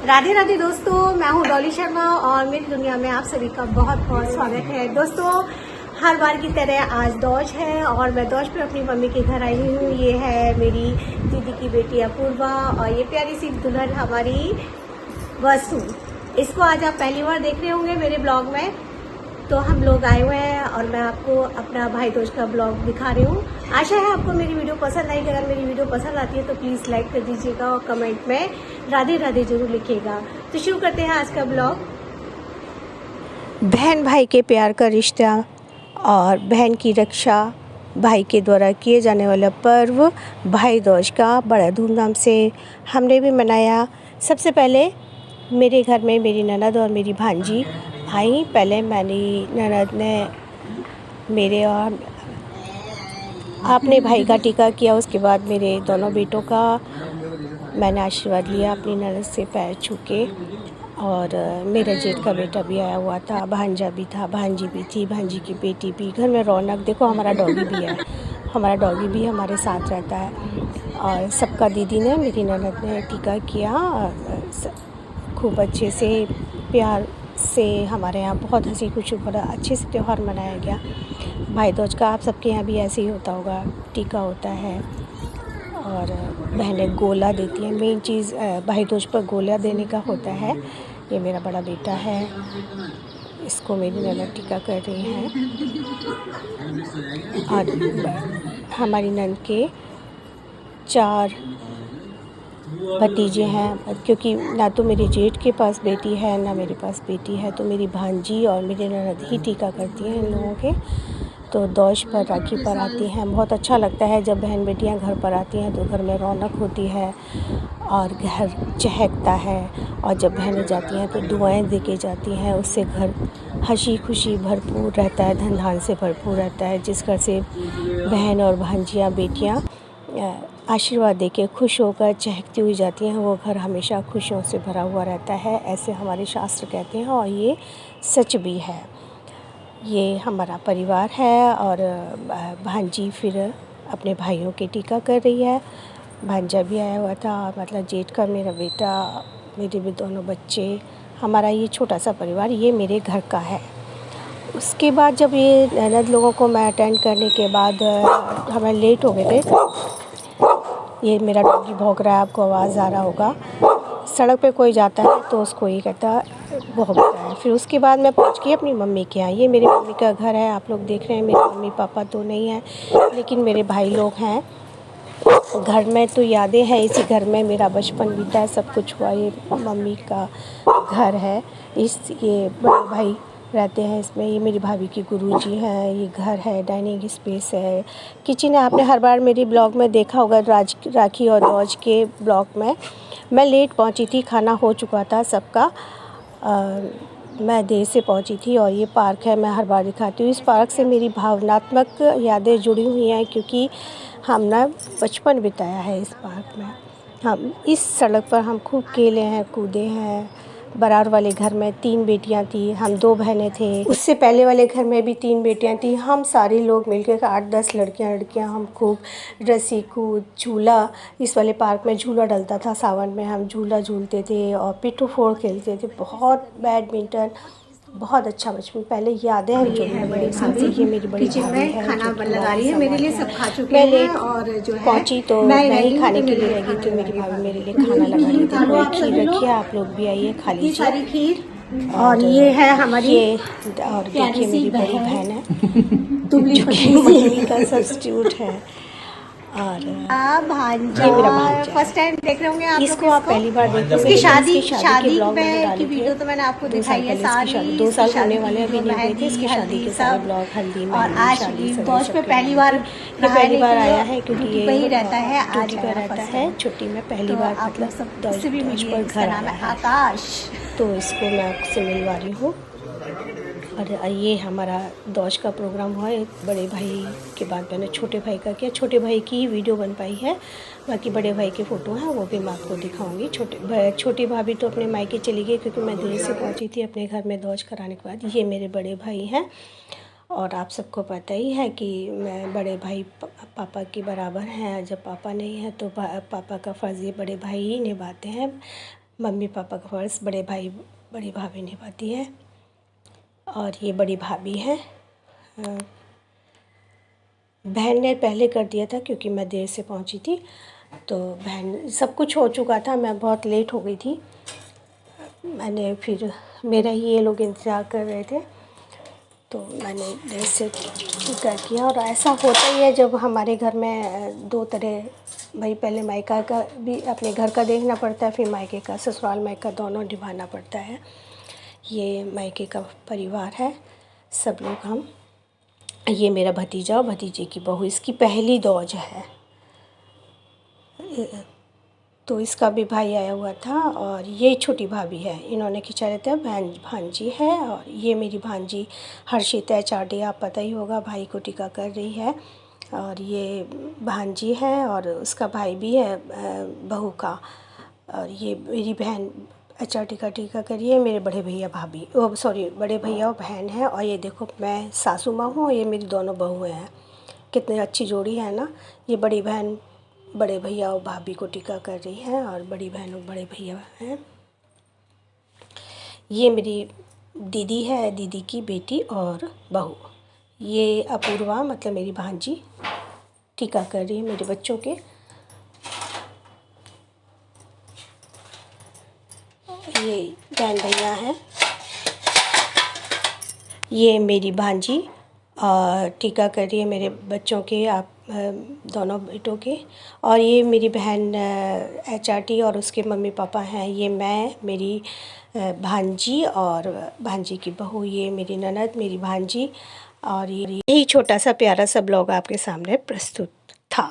राधे राधे दोस्तों, मैं हूं डॉली शर्मा और मेरी दुनिया में आप सभी का बहुत बहुत स्वागत है। दोस्तों, हर बार की तरह आज दौज है और मैं दौज पे अपनी मम्मी के घर आई हूँ। ये है मेरी दीदी की बेटी अपूर्वा और ये प्यारी सी दुल्हन हमारी वसु। इसको आज आप पहली बार देख रहे होंगे मेरे ब्लॉग में। तो हम लोग आए हुए हैं और मैं आपको अपना भाई दोज का ब्लॉग दिखा रही हूँ। आशा है आपको मेरी वीडियो पसंद आएगी। अगर मेरी वीडियो पसंद आती है तो प्लीज़ लाइक कर दीजिएगा और कमेंट में राधे राधे जरूर लिखिएगा। तो शुरू करते हैं आज का ब्लॉग। बहन भाई के प्यार का रिश्ता और बहन की रक्षा, भाई के द्वारा किए जाने वाला पर्व भाई दूज का बड़ा धूमधाम से हमने भी मनाया। सबसे पहले मेरे घर में मेरी ननद और मेरी भांजी आई। पहले मेरी ननद ने मेरे और अपने भाई का टीका किया, उसके बाद मेरे दोनों बेटों का मैंने आशीर्वाद लिया अपनी ननद से पैर छू के। और मेरा जेठ का बेटा भी आया हुआ था, भांजा भी था, भांजी भी थी, भांजी की बेटी भी। घर में रौनक। देखो हमारा डॉगी भी है, हमारा डॉगी भी हमारे साथ रहता है। और सबका दीदी ने, मेरी ननद ने टीका किया। खूब अच्छे से प्यार से हमारे यहाँ बहुत हंसी खुशी बड़ा अच्छे से त्यौहार मनाया गया भाई दूज का। आप सबके यहाँ भी ऐसे ही होता होगा, टीका होता है और बहनें गोला देती हैं। मेन चीज़ भाई दूज पर गोला देने का होता है। ये मेरा बड़ा बेटा है, इसको मेरी ननद टीका कर रही हैं। और हमारी ननद के 4 भतीजे हैं, क्योंकि ना तो मेरे जेठ के पास बेटी है ना मेरे पास बेटी है, तो मेरी भांजी और मेरी ननद ही टीका करती हैं इन लोगों के। तो दौज पर, राखी पर आती हैं। बहुत अच्छा लगता है जब बहन बेटियां घर पर आती हैं तो घर में रौनक होती है और घर चहकता है। और जब बहनें जाती हैं तो दुआएं दे के जाती हैं, उससे घर हंसी खुशी भरपूर रहता है, धन धान से भरपूर रहता है। जिस घर से बहन और भांजियाँ बेटियाँ आशीर्वाद देके खुश होकर चहकती हुई जाती हैं, वो घर हमेशा खुशियों से भरा हुआ रहता है, ऐसे हमारे शास्त्र कहते हैं और ये सच भी है। ये हमारा परिवार है और भांजी फिर अपने भाइयों के टीका कर रही है। भांजा भी आया हुआ था, मतलब जेठ का मेरा बेटा, मेरे भी दोनों बच्चे। हमारा ये छोटा सा परिवार ये मेरे घर का है। उसके बाद जब ये ननद लोगों को मैं अटेंड करने के बाद हमें लेट हो गए थे। ये मेरा डॉगी भौंक रहा है, आपको आवाज़ आ रहा होगा। सड़क पे कोई जाता है तो उसको ये कहता भौंकता है। फिर उसके बाद मैं पहुंच गई अपनी मम्मी के यहाँ। ये मेरी मम्मी का घर है, आप लोग देख रहे हैं। मेरे मम्मी पापा तो नहीं हैं, लेकिन मेरे भाई लोग हैं। घर में तो यादें हैं, इसी घर में मेरा बचपन बीता है, सब कुछ हुआ। ये मम्मी का घर है, ये बड़े भाई रहते हैं इसमें। ये मेरी भाभी की गुरुजी हैं। ये घर है, डाइनिंग स्पेस है, किचन है। आपने हर बार मेरी ब्लॉग में देखा होगा, राखी और दौज के ब्लॉग में। मैं लेट पहुंची थी, खाना हो चुका था सबका। मैं देर से पहुंची थी। और ये पार्क है, मैं हर बार दिखाती हूँ। इस पार्क से मेरी भावनात्मक यादें जुड़ी हुई हैं, क्योंकि हम ना बचपन बिताया है इस पार्क में। हम इस सड़क पर हम खूब खेले हैं, कूदे हैं। बरार वाले घर में 3 बेटियां थी, हम 2 बहनें थे। उससे पहले वाले घर में भी 3 बेटियां थी। हम सारे लोग मिलकर 8-10 लड़कियां हम खूब रस्सी कूद, झूला, इस वाले पार्क में झूला डलता था सावन में, हम झूला झूलते थे और पिट्ठू फोड़ खेलते थे, बहुत बैडमिंटन। बहुत अच्छा बचपन पहले यादें हैं जो मेरे साथ। ये मेरी बड़ी भाभी है, खाना लगा रही है मेरे लिए, सब खा चुके हैं। और जो है पहुंची तो मैं ही खाने के लिए लगी थी। मेरी भाभी मेरे लिए खाना लगा रही थी। कोई खीर रखी है, आप लोग भी आइए खा लीजिए। सारी खीर। और ये है हमारी ये, और देखिए मेरी बड़ी बहन है, दुबली मम्मी का सब्स्टिट्यूट है। और भांजा, ये मेरा भांजा फर्स्ट टाइम देख रहे होंगे आप लोग इसको। आप पहली बार देख रहे इसकी शादी के ब्लॉग में मैंने की डाली वीडियो थी। तो मैंने आपको 2 दिखाई साल है। पहले इसकी शादी, 2 साल होने वाले अभी नहीं हुए थे। इसकी शादी के सारे ब्लॉग, हल्दी में। और आज दौज पे पहली बार ये पहली बार आया है, क्योंकि ये वही रहता है, आज ड्यूटी पर रहता है, छुट्टी में पहली बार आप लोग सब दौज भी पर घर आया है। आकाश। तो इसको मैं आपसे मिलवा रही हूँ। और ये हमारा दौज का प्रोग्राम हुआ है। बड़े भाई के बाद मैंने छोटे भाई का किया। छोटे भाई की वीडियो बन पाई है, बाकी बड़े भाई की फ़ोटो हैं, वो भी मैं आपको दिखाऊंगी। छोटी भाभी तो अपने मायके चली गई, क्योंकि मैं देर से पहुंची थी अपने घर में दौज कराने के बाद। ये मेरे बड़े भाई हैं और आप सबको पता ही है कि मैं बड़े भाई पापा के बराबर हैं। जब पापा नहीं है तो पापा का फ़र्ज़ ये बड़े भाई ही निभाते हैं। मम्मी पापा का फ़र्ज़ बड़े भाई बड़ी भाभी निभाती है। और ये बड़ी भाभी है। बहन ने पहले कर दिया था क्योंकि मैं देर से पहुंची थी, तो बहन सब कुछ हो चुका था, मैं बहुत लेट हो गई थी। मैंने फिर मेरा ही ये लोग इंतज़ार कर रहे थे, तो मैंने देर से कर किया। और ऐसा होता ही है जब हमारे घर में दो तरह, भाई पहले मायका का भी अपने घर का देखना पड़ता है, फिर मायके का, ससुराल मायका दोनों निभाना पड़ता है। ये मायके का परिवार है, सब लोग हम। ये मेरा भतीजा और भतीजे की बहू, इसकी पहली दौज है, तो इसका भी भाई आया हुआ था। और ये छोटी भाभी है, इन्होंने खिंचा रहता है, भांजी है। और ये मेरी भांजी हर्षिता चार्डी, आप पता ही होगा, भाई को टीका कर रही है। और ये भांजी है और उसका भाई भी है बहू का। और ये मेरी बहन अच्छा टीका करिए। मेरे बड़े भैया भाभी, ओ सॉरी, बड़े भैया और बहन है। और ये देखो मैं सासू माँ हूँ, ये मेरी दोनों बहुएँ हैं। कितनी अच्छी जोड़ी है ना। ये बड़ी बहन बड़े भैया और भाभी को टीका कर रही है, और बड़ी बहन और बड़े भैया हैं। ये मेरी दीदी है, दीदी की बेटी और बहू। ये अपूर्वा मतलब मेरी भांजी टीका कर रही है मेरे बच्चों के। ये बहन भैया हैं। ये मेरी भांजी और टीका कर रही है मेरे बच्चों के, आप दोनों बेटों के। और ये मेरी बहन HRT और उसके मम्मी पापा हैं। ये मैं, मेरी भांजी और भांजी की बहू, ये मेरी ननद, मेरी भांजी। और यही छोटा सा प्यारा सा ब्लॉग आपके सामने प्रस्तुत था।